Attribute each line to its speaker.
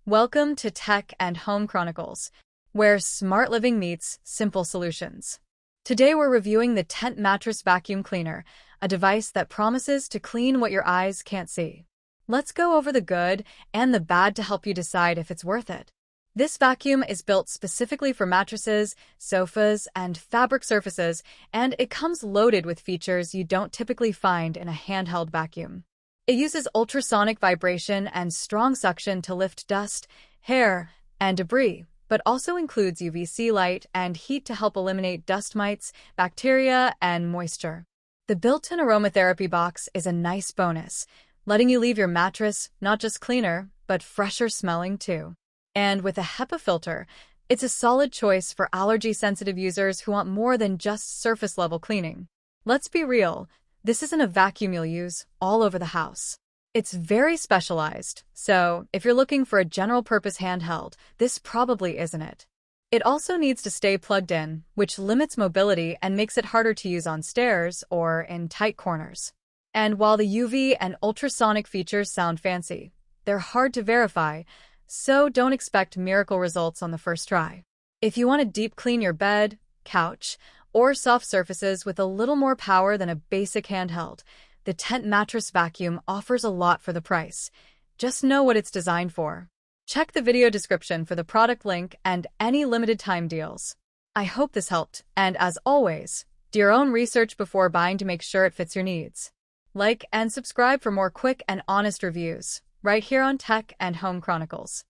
Speaker 1: Welcome to Tech and Home Chronicles, where smart living meets simple solutions. Today we're reviewing the Teant Mattress Vacuum Cleaner, a device that promises to clean what your eyes can't see. Let's go over the good and the bad to help you decide if it's worth it. This vacuum is built specifically for mattresses, sofas, and fabric surfaces, and it comes loaded with features you don't typically find in a handheld vacuum. It uses ultrasonic vibration and strong suction to lift dust, hair, and debris, but also includes UVC light and heat to help eliminate dust mites, bacteria, and moisture. The built-in aromatherapy box is a nice bonus, letting you leave your mattress not just cleaner, but fresher smelling too. And with a HEPA filter, it's a solid choice for allergy-sensitive users who want more than just surface-level cleaning. Let's be real. This isn't a vacuum you'll use all over the house. It's very specialized, so if you're looking for a general-purpose handheld, this probably isn't it. It also needs to stay plugged in, which limits mobility and makes it harder to use on stairs or in tight corners. And while the UV and ultrasonic features sound fancy, they're hard to verify, so don't expect miracle results on the first try. If you want to deep clean your bed, couch, or soft surfaces with a little more power than a basic handheld, the Teant Mattress Vacuum offers a lot for the price. Just know what it's designed for. Check the video description for the product link and any limited time deals. I hope this helped, and as always, do your own research before buying to make sure it fits your needs. Like and subscribe for more quick and honest reviews, right here on Tech and Home Chronicles.